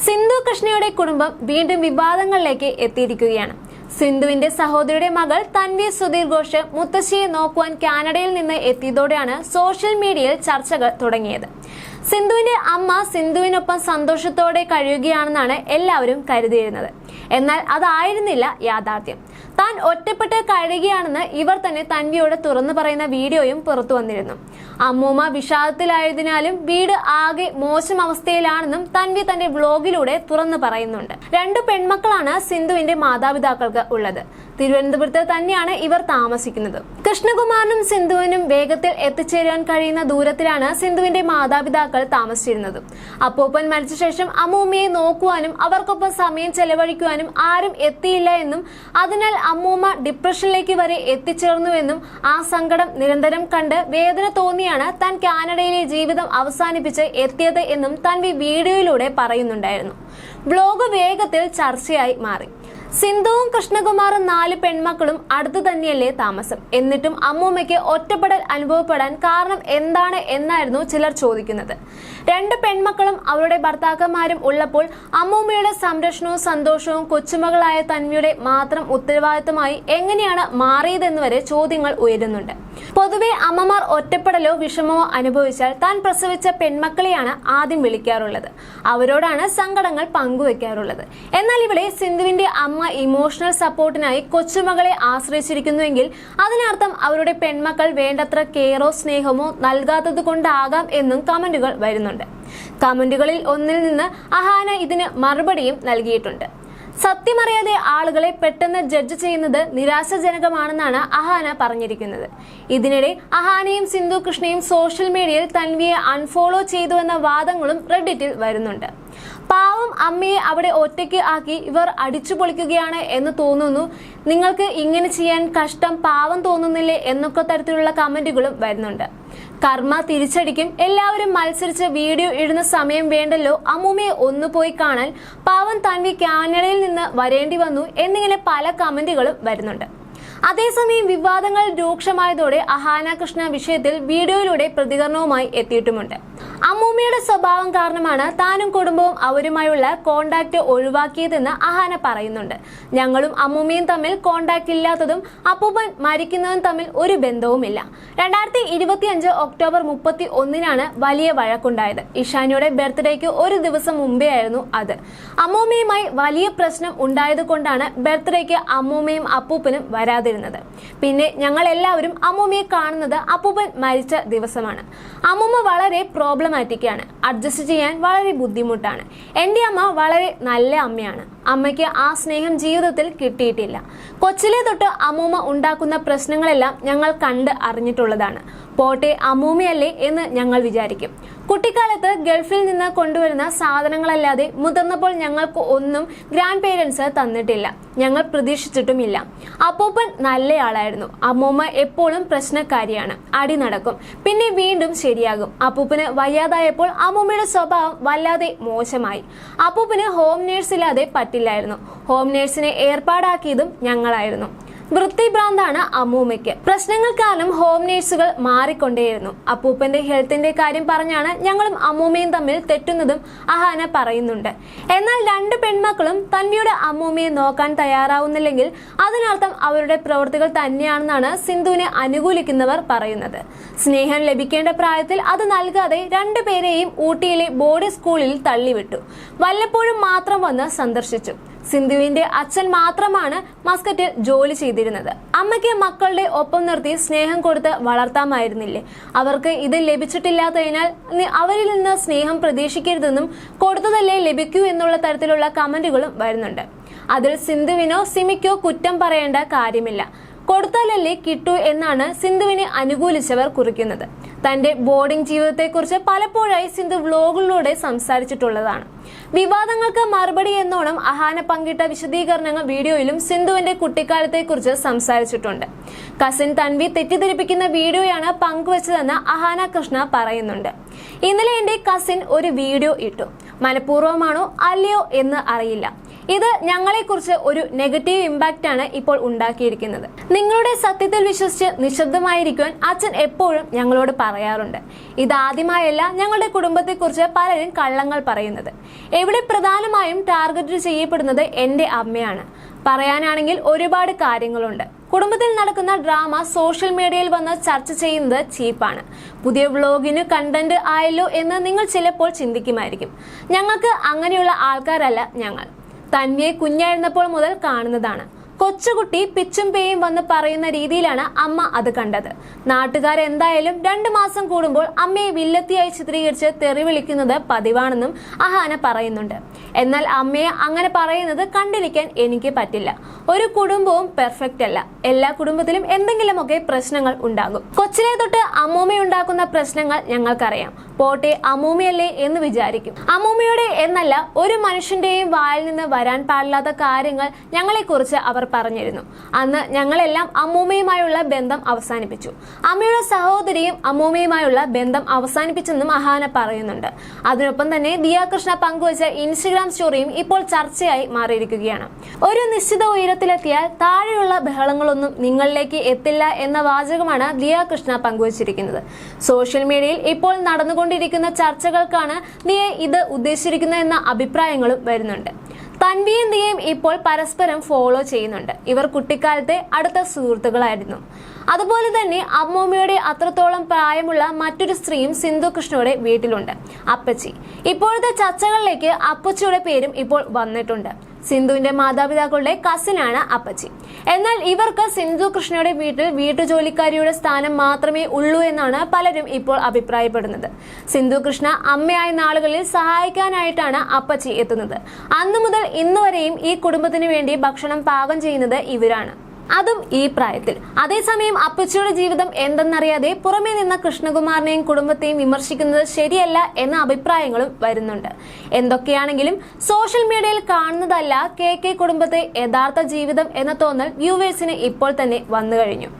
സിന്ധു കൃഷ്ണയുടെ കുടുംബം വീണ്ടും വിവാദങ്ങളിലേക്ക് എത്തിയിരിക്കുകയാണ്. സിന്ധുവിന്റെ സഹോദരിയുടെ മകൾ തൻവി സുധീർ ഘോഷ് മുത്തശ്ശിയെ നോക്കുവാൻ കാനഡയിൽ നിന്ന് എത്തിയതോടെയാണ് സോഷ്യൽ മീഡിയയിൽ ചർച്ചകൾ തുടങ്ങിയത്. സിന്ധുവിന്റെ അമ്മ സിന്ധുവിനൊപ്പം സന്തോഷത്തോടെ കഴിയുകയാണെന്നാണ് എല്ലാവരും കരുതിയിരുന്നത്. എന്നാൽ അതായിരുന്നില്ല യാഥാർത്ഥ്യം. താൻ ഒറ്റപ്പെട്ട് കഴിയുകയാണെന്ന് ഇവർ തന്നെ തൻവിയോട് തുറന്നു പറയുന്ന വീഡിയോയും പുറത്തു വന്നിരുന്നു. അമ്മൂമ്മ വിഷാദത്തിലായതിനാലും വീട് ആകെ മോശം അവസ്ഥയിലാണെന്നും തൻവി തന്റെ വ്ലോഗിലൂടെ തുറന്നു പറയുന്നുണ്ട്. 2 പെൺമക്കളാണ് സിന്ധുവിന്റെ മാതാപിതാക്കൾക്ക് ഉള്ളത്. തിരുവനന്തപുരത്ത് തന്നെയാണ് ഇവർ താമസിക്കുന്നത്. കൃഷ്ണകുമാറിനും സിന്ധുവിനും വേഗത്തിൽ എത്തിച്ചേരാൻ കഴിയുന്ന ദൂരത്തിലാണ് സിന്ധുവിന്റെ മാതാപിതാക്കൾ താമസിച്ചിരുന്നത്. അപ്പൂപ്പൻ മരിച്ച ശേഷം അമ്മൂമ്മയെ നോക്കുവാനും അവർക്കൊപ്പം സമയം ചെലവഴിക്കുവാനും ആരും എത്തിയില്ല എന്നും അതിനാൽ അമ്മൂമ്മ ഡിപ്രഷനിലേക്ക് വരെ എത്തിച്ചേർന്നുവെന്നും ആ സങ്കടം നിരന്തരം കണ്ട് വേദന തോന്നിയാണ് താൻ കാനഡയിലെ ജീവിതം അവസാനിപ്പിച്ച് എത്തിയത് എന്നും തൻവി വീഡിയോയിലൂടെ പറയുന്നുണ്ടായിരുന്നു. ബ്ലോഗ് വേഗത്തിൽ ചർച്ചയായി മാറി. സിന്ധുവും കൃഷ്ണകുമാറും 4 പെൺമക്കളും അടുത്തു തന്നെയല്ലേ താമസം? എന്നിട്ടും അമ്മൂമ്മയ്ക്ക് ഒറ്റപ്പെടൽ അനുഭവപ്പെടാൻ കാരണം എന്താണ് എന്നായിരുന്നു ചിലർ ചോദിക്കുന്നത്. 2 പെൺമക്കളും അവരുടെ ഭർത്താക്കന്മാരും ഉള്ളപ്പോൾ അമ്മൂമ്മയുടെ സംരക്ഷണവും സന്തോഷവും കൊച്ചുമകളായ തൻവിയുടെ മാത്രം ഉത്തരവാദിത്തമായി എങ്ങനെയാണ് മാറിയതെന്ന് വരെ ചോദ്യങ്ങൾ ഉയരുന്നുണ്ട്. പൊതുവെ അമ്മമാർ ഒറ്റപ്പെടലോ വിഷമമോ അനുഭവിച്ചാൽ താൻ പ്രസവിച്ച പെൺമക്കളെയാണ് ആദ്യം വിളിക്കാറുള്ളത്. അവരോടാണ് സങ്കടങ്ങൾ പങ്കുവെക്കാറുള്ളത്. എന്നാൽ ഇവിടെ സിന്ധുവിന്റെ അമ്മ ഇമോഷണൽ സപ്പോർട്ടിനായി കൊച്ചുമകളെ ആശ്രയിച്ചിരിക്കുന്നുവെങ്കിൽ അതിനർത്ഥം അവരുടെ പെൺമക്കൾ വേണ്ടത്ര കെയറോ സ്നേഹമോ നൽകാത്തത് കൊണ്ടാകാം എന്നും കമന്റുകൾ വരുന്നുണ്ട്. കമന്റുകളിൽ ഒന്നിൽ നിന്ന് അഹാന ഇതിന് മറുപടിയും നൽകിയിട്ടുണ്ട്. സത്യമറിയാതെ ആളുകളെ പെട്ടെന്ന് ജഡ്ജ് ചെയ്യുന്നത് നിരാശാജനകമാണെന്നാണ് അഹാന പറഞ്ഞിരിക്കുന്നത്. ഇതിനിടെ അഹാനയും സിന്ധു കൃഷ്ണയും സോഷ്യൽ മീഡിയയിൽ തൻവിയെ അൺഫോളോ ചെയ്തുവെന്ന വാദങ്ങളും റെഡിറ്റിൽ വരുന്നുണ്ട്. പാവം അമ്മയെ അവിടെ ഒറ്റയ്ക്ക് ആക്കി ഇവർ അടിച്ചു പൊളിക്കുകയാണ് എന്ന് തോന്നുന്നു, നിങ്ങൾക്ക് ഇങ്ങനെ ചെയ്യാൻ കഷ്ടം പാവം തോന്നുന്നില്ലേ എന്നൊക്കെ തരത്തിലുള്ള കമന്റുകളും വരുന്നുണ്ട്. കർമ്മ തിരിച്ചടിക്കും, എല്ലാവരും മത്സരിച്ച് വീഡിയോ ഇടുന്ന സമയം വേണ്ടല്ലോ അമ്മൂമ്മയെ ഒന്ന് പോയി കാണാൻ, പാവം തൻവി കാനഡയിൽ നിന്ന് വരേണ്ടി വന്നു എന്നിങ്ങനെ പല കമന്റുകളും വരുന്നുണ്ട്. അതേസമയം വിവാദങ്ങൾ രൂക്ഷമായതോടെ അഹാന കൃഷ്ണ വിഷയത്തിൽ വീഡിയോയിലൂടെ പ്രതികരണവുമായി എത്തിയിട്ടുമുണ്ട്. അമ്മൂമ്മയുടെ സ്വഭാവം കാരണമാണ് താനും കുടുംബവും അവരുമായുള്ള കോണ്ടാക്ട് ഒഴിവാക്കിയതെന്ന് അഹാന പറയുന്നുണ്ട്. ഞങ്ങളും അമ്മൂമ്മയും തമ്മിൽ കോണ്ടാക്ട് ഇല്ലാത്തതും അപ്പൂപ്പൻ മരിക്കുന്നതും തമ്മിൽ ഒരു ബന്ധവുമില്ല. 2025 ഒക്ടോബർ 31 വലിയ വഴക്കുണ്ടായത്. ഇഷാനിയുടെ ബർത്ത്ഡേക്ക് ഒരു ദിവസം മുമ്പേ ആയിരുന്നു അത്. അമ്മൂമ്മയുമായി വലിയ പ്രശ്നം ഉണ്ടായത് കൊണ്ടാണ് ബർത്ത്ഡേക്ക് അമ്മൂമ്മയും അപ്പൂപ്പനും വരാതിരുന്നത്. പിന്നെ ഞങ്ങൾ എല്ലാവരും അമ്മൂമ്മയെ കാണുന്നത് അപ്പൂപ്പൻ മരിച്ച ദിവസമാണ്. അമ്മൂമ്മ വളരെ പ്രോബ്ലമാറ്റിക് ആണ്. അഡ്ജസ്റ്റ് ചെയ്യാൻ വളരെ ബുദ്ധിമുട്ടാണ്. എൻ്റെ അമ്മ വളരെ നല്ല അമ്മയാണ്. അമ്മയ്ക്ക് ആ സ്നേഹം ജീവിതത്തിൽ കിട്ടിയിട്ടില്ല. കൊച്ചിലെ തൊട്ട് അമ്മൂമ്മ ഉണ്ടാക്കുന്ന പ്രശ്നങ്ങളെല്ലാം ഞങ്ങൾ കണ്ട് അറിഞ്ഞിട്ടുള്ളതാണ്. പോട്ടെ അമ്മൂമ്മയല്ലേ എന്ന് ഞങ്ങൾ വിചാരിക്കും. കുട്ടിക്കാലത്ത് ഗൾഫിൽ നിന്ന് കൊണ്ടുവരുന്ന സാധനങ്ങളല്ലാതെ മുതിർന്നപ്പോൾ ഞങ്ങൾക്ക് ഒന്നും ഗ്രാൻഡ് പേരൻസ് തന്നിട്ടില്ല. ഞങ്ങൾ പ്രതീക്ഷിച്ചിട്ടുമില്ല. അപ്പൂപ്പൻ നല്ലയാളായിരുന്നു. അമ്മൂമ്മ എപ്പോഴും പ്രശ്നക്കാരിയാണ്. അടി നടക്കും, പിന്നെ വീണ്ടും ശരിയാകും. അപ്പൂപ്പന് വയ്യാതായപ്പോൾ അമ്മൂമ്മയുടെ സ്വഭാവം വല്ലാതെ മോശമായി. അപ്പൂപ്പന് ഹോം നേഴ്സ് ഇല്ലാതെ പറ്റില്ലായിരുന്നു. ഹോം നേഴ്സിനെ ഏർപ്പാടാക്കിയതും ഞങ്ങളായിരുന്നു. വൃത്തിഭ്രാന്താണ് അമ്മൂമ്മയ്ക്ക്. പ്രശ്നങ്ങൾ കാരണം ഹോം നേഴ്സുകൾ മാറിക്കൊണ്ടേയിരുന്നു. അപ്പൂപ്പന്റെ ഹെൽത്തിന്റെ കാര്യം പറഞ്ഞാണ് ഞങ്ങളും അമ്മൂമ്മയും തമ്മിൽ തെറ്റുന്നതും അഹാന പറയുന്നുണ്ട്. എന്നാൽ 2 പെൺമക്കളും തൻവിയുടെ അമ്മൂമ്മയെ നോക്കാൻ തയ്യാറാവുന്നില്ലെങ്കിൽ അതിനർത്ഥം അവരുടെ പ്രവൃത്തികൾ തന്നെയാണെന്നാണ് സിന്ധുവിനെ അനുകൂലിക്കുന്നവർ പറയുന്നത്. സ്നേഹം ലഭിക്കേണ്ട പ്രായത്തിൽ അത് നൽകാതെ 2 പേരെയും ഊട്ടിയിലെ ബോർഡ് സ്കൂളിൽ തള്ളിവിട്ടു. വല്ലപ്പോഴും മാത്രം വന്ന് സന്ദർശിച്ചു. സിന്ധുവിന്റെ അച്ഛൻ മാത്രമാണ് മസ്കറ്റിൽ ജോലി ചെയ്തിരുന്നത്. അമ്മയ്ക്ക് മക്കളുടെ ഒപ്പം നിർത്തി സ്നേഹം കൊടുത്ത് വളർത്താമായിരുന്നില്ലേ? അവർക്ക് ഇത് ലഭിച്ചിട്ടില്ലാത്തതിനാൽ അവരിൽ നിന്ന് സ്നേഹം പ്രതീക്ഷിക്കരുതെന്നും കൊടുത്തതല്ലേ ലഭിക്കൂ എന്നുള്ള തരത്തിലുള്ള കമന്റുകളും വരുന്നുണ്ട്. അതിൽ സിന്ധുവിനോ സിമിക്കോ കുറ്റം പറയേണ്ട കാര്യമില്ല. കൊടുത്താലല്ലേ കിട്ടൂ എന്നാണ് സിന്ധുവിനെ അനുകൂലിച്ചവർ കുറിക്കുന്നത്. തന്റെ ബോർഡിംഗ് ജീവിതത്തെക്കുറിച്ച് പലപ്പോഴായി സിന്ധു വ്ലോഗുകളിലൂടെ സംസാരിച്ചിട്ടുള്ളതാണ്. വിവാദങ്ങൾക്ക് മറുപടി എന്നോണം അഹാന പങ്കിട്ട വിശദീകരണങ്ങൾ വീഡിയോയിലും സിന്ധുവിന്റെ കുട്ടിക്കാലത്തെക്കുറിച്ച് സംസാരിച്ചിട്ടുണ്ട്. കസിൻ തൻവി തെറ്റിദ്ധരിപ്പിക്കുന്ന വീഡിയോയാണ് പങ്കുവച്ചതെന്ന് അഹാന കൃഷ്ണ പറയുന്നുണ്ട്. ഇന്നലെ എന്റെ കസിൻ ഒരു വീഡിയോ ഇട്ടു. മനഃപൂർവ്വമാണോ അല്ലയോ എന്ന് അറിയില്ല. ഇത് ഞങ്ങളെക്കുറിച്ച് ഒരു നെഗറ്റീവ് ഇമ്പാക്റ്റ് ആണ് ഇപ്പോൾ ഉണ്ടാക്കിയിരിക്കുന്നത്. നിങ്ങളുടെ സത്യത്തിൽ വിശ്വസിച്ച് നിശബ്ദമായിരിക്കുവാൻ അച്ഛൻ എപ്പോഴും ഞങ്ങളോട് പറയാറുണ്ട്. ഇതാദ്യമായല്ല ഞങ്ങളുടെ കുടുംബത്തെക്കുറിച്ച് പലരും കള്ളങ്ങൾ പറയുന്നത്. ഇവിടെ പ്രധാനമായും ടാർഗറ്റ് ചെയ്യപ്പെടുന്നത് എന്റെ അമ്മയാണ്. പറയാനാണെങ്കിൽ ഒരുപാട് കാര്യങ്ങളുണ്ട്. കുടുംബത്തിൽ നടക്കുന്ന ഡ്രാമ സോഷ്യൽ മീഡിയയിൽ വന്ന് ചർച്ച ചെയ്യുന്നത് ചീപ്പാണ്. പുതിയ വ്ലോഗിന് കണ്ടന്റ് ആയല്ലോ എന്ന് നിങ്ങൾ ചിലപ്പോൾ ചിന്തിക്കുമായിരിക്കും. ഞങ്ങൾക്ക് അങ്ങനെയുള്ള ആൾക്കാരല്ല ഞങ്ങൾ. തന്വിയെ കുഞ്ഞായിരുന്നപ്പോൾ മുതൽ കാണുന്നതാണ്. കൊച്ചുകുട്ടി പിച്ചും പേയും വന്ന് പറയുന്ന രീതിയിലാണ് അമ്മ അത് കണ്ടത്. നാട്ടുകാരെന്തായാലും 2 മാസം കൂടുമ്പോൾ അമ്മയെ വില്ലത്തിയായി ചിത്രീകരിച്ച് തെറി വിളിക്കുന്നത് പതിവാണെന്നും അഹാന പറയുന്നുണ്ട്. എന്നാൽ അമ്മയെ അങ്ങനെ പറയുന്നത് കണ്ടിരിക്കാൻ എനിക്ക് പറ്റില്ല. ഒരു കുടുംബവും പെർഫെക്റ്റ് അല്ല. എല്ലാ കുടുംബത്തിലും എന്തെങ്കിലുമൊക്കെ പ്രശ്നങ്ങൾ ഉണ്ടാകും. കൊച്ചിലെ തൊട്ട് അമ്മൂമ്മയുണ്ടാക്കുന്ന പ്രശ്നങ്ങൾ ഞങ്ങൾക്കറിയാം. പോട്ടെ, അമ്മൂമ്മയല്ലേ എന്ന് വിചാരിക്കും. അമ്മൂമ്മയുടെ എന്നല്ല, ഒരു മനുഷ്യന്റെയും വായിൽ നിന്ന് വരാൻ പാടില്ലാത്ത കാര്യങ്ങൾ ഞങ്ങളെക്കുറിച്ച് അവർ പറഞ്ഞിരുന്നു. അന്ന് ഞങ്ങളെല്ലാം അമ്മൂമ്മയുമായുള്ള ബന്ധം അവസാനിപ്പിച്ചു. അമ്മയുടെ സഹോദരിയും അമ്മൂമ്മയുമായുള്ള ബന്ധം അവസാനിപ്പിച്ചെന്നും അഹാന പറയുന്നുണ്ട്. അതിനൊപ്പം തന്നെ ദിയാകൃഷ്ണ പങ്കുവച്ച ഇൻസ്റ്റഗ്രാം സ്റ്റോറിയും ഇപ്പോൾ ചർച്ചയായി മാറിയിരിക്കുകയാണ്. ഒരു നിശ്ചിത ഉയരത്തിലെത്തിയാൽ താഴെയുള്ള ബഹളങ്ങളൊന്നും നിങ്ങളിലേക്ക് എത്തില്ല എന്ന വാചകമാണ് ദിയാകൃഷ്ണ പങ്കുവച്ചിരിക്കുന്നത്. സോഷ്യൽ മീഡിയയിൽ ഇപ്പോൾ നടന്നുകൊണ്ടിരിക്കുന്ന ചർച്ചകൾക്കാണ് ദിയെ ഇത് ഉദ്ദേശിച്ചിരിക്കുന്നത് എന്ന അഭിപ്രായങ്ങളും വരുന്നുണ്ട്. തൻവിയും ദിയയും ഇപ്പോൾ പരസ്പരം ഫോളോ ചെയ്യുന്നുണ്ട്. ഇവർ കുട്ടിക്കാലത്തെ അടുത്ത സുഹൃത്തുക്കളായിരുന്നു. അതുപോലെ തന്നെ അമ്മൂമ്മയുടെ അത്രത്തോളം പ്രായമുള്ള മറ്റൊരു സ്ത്രീയും സിന്ധു കൃഷ്ണയുടെ വീട്ടിലുണ്ട്, അപ്പച്ചി. ഇപ്പോഴത്തെ ചർച്ചകളിലേക്ക് അപ്പച്ചിയുടെ പേരും ഇപ്പോൾ വന്നിട്ടുണ്ട്. സിന്ധുവിന്റെ മാതാപിതാക്കളുടെ കസിനാണ് അപ്പച്ചി. എന്നാൽ ഇവർക്ക് സിന്ധു കൃഷ്ണയുടെ വീട്ടിൽ വീട്ടുജോലിക്കാരിയുടെ സ്ഥാനം മാത്രമേ ഉള്ളൂ എന്നാണ് പലരും ഇപ്പോൾ അഭിപ്രായപ്പെടുന്നത്. സിന്ധു കൃഷ്ണ അമ്മയായ നാളുകളിൽ സഹായിക്കാനായിട്ടാണ് അപ്പച്ചി എത്തുന്നത്. അന്നു മുതൽ ഇന്ന് വരെയും ഈ കുടുംബത്തിന് വേണ്ടി ഭക്ഷണം പാകം ചെയ്യുന്നത് ഇവരാണ്, അതും ഈ പ്രായത്തിൽ. അതേസമയം അപ്പച്ചിയുടെ ജീവിതം എന്തെന്നറിയാതെ പുറമേ നിന്ന കൃഷ്ണകുമാറിനെയും കുടുംബത്തെയും വിമർശിക്കുന്നത് ശരിയല്ല എന്ന അഭിപ്രായങ്ങളും വരുന്നുണ്ട്. എന്തൊക്കെയാണെങ്കിലും സോഷ്യൽ മീഡിയയിൽ കാണുന്നതല്ല KK കുടുംബത്തെ യഥാർത്ഥ ജീവിതം എന്ന തോന്നൽ വ്യൂവേഴ്സിന് ഇപ്പോൾ തന്നെ വന്നു കഴിഞ്ഞു.